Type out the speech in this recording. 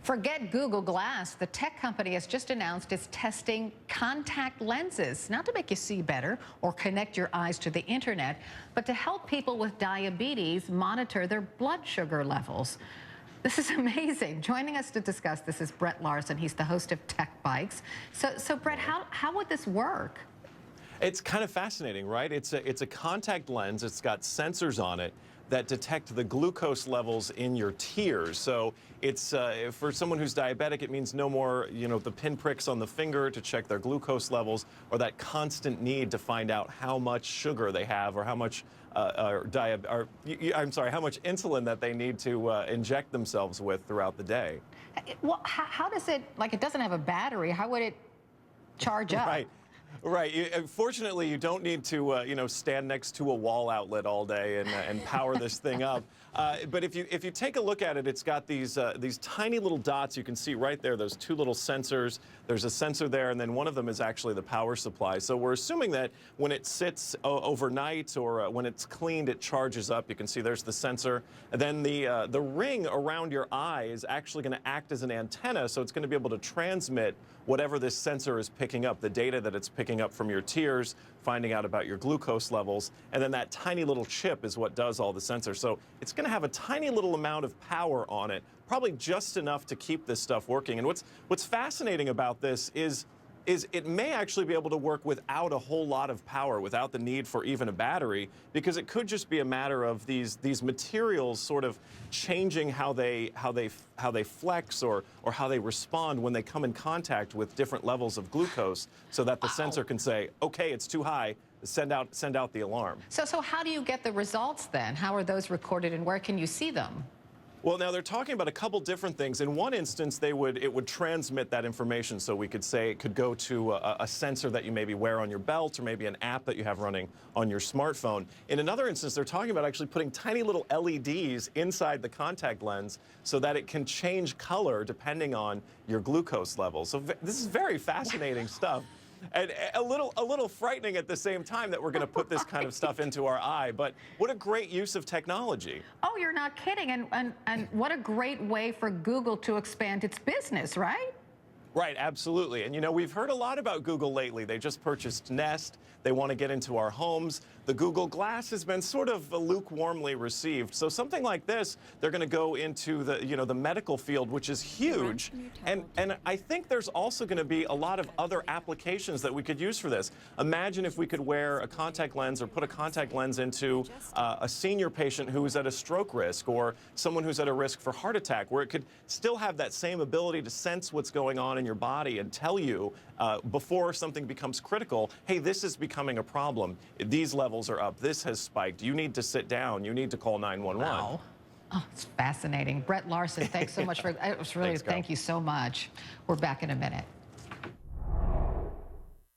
Forget Google Glass. The tech company has just announced it's testing contact lenses, not to make you see better or connect your eyes to the internet, but to help people with diabetes monitor their blood sugar levels. This is amazing. Joining us to discuss this is Brett Larson. He's the host of Tech Bikes. So Brett, how would this work? It's kind of fascinating, right? It's a contact lens. It's got sensors on it that detect the glucose levels in your tears. So it's for someone who's diabetic, it means no more, the pinpricks on the finger to check their glucose levels, or that constant need to find out how much sugar they have or how much how much insulin that they need to inject themselves with throughout the day. Well, how does it, like, it doesn't have a battery, how would it charge up? Right. Right. Fortunately, you don't need to, stand next to a wall outlet all day and power this thing up. But if you take a look at it, it's got these tiny little dots. You can see right there, those two little sensors. There's a sensor there, and then one of them is actually the power supply. So we're assuming that when it sits overnight or when it's cleaned, it charges up. You can see there's the sensor. And then the ring around your eye is actually going to act as an antenna, so it's going to be able to transmit whatever this sensor is picking up, the data that it's picking up from your tears, finding out about your glucose levels, and then that tiny little chip is what does all the sensors. So it's going to have a tiny little amount of power on it, probably just enough to keep this stuff working. And what's fascinating about this is it may actually be able to work without a whole lot of power, without the need for even a battery, because it could just be a matter of these materials sort of changing how they flex or how they respond when they come in contact with different levels of glucose, so that the sensor can say, okay, it's too high, send out the alarm. So how do you get the results then? How are those recorded and where can you see them? Well, now they're talking about a couple different things. In one instance, it would transmit that information, so we could say it could go to a sensor that you maybe wear on your belt, or maybe an app that you have running on your smartphone. In another instance, they're talking about actually putting tiny little LEDs inside the contact lens so that it can change color depending on your glucose levels. So this is very fascinating stuff. And a little frightening at the same time that we're going to put this kind of stuff into our eye. But what a great use of technology. Oh, you're not kidding. And what a great way for Google to expand its business, right? Right, absolutely. And we've heard a lot about Google lately. They just purchased Nest. They want to get into our homes. The Google Glass has been sort of lukewarmly received. So something like this, they're going to go into the medical field, which is huge. And I think there's also going to be a lot of other applications that we could use for this. Imagine if we could wear a contact lens or put a contact lens into a senior patient who is at a stroke risk, or someone who's at a risk for heart attack, where it could still have that same ability to sense what's going on in your body and tell you before something becomes critical, hey, this is becoming a problem. These levels are up. This has spiked. You need to sit down. You need to call 911. Wow. Oh, it's fascinating. Brett Larson, thanks so much for it. Was really, thank you so much. We're back in a minute.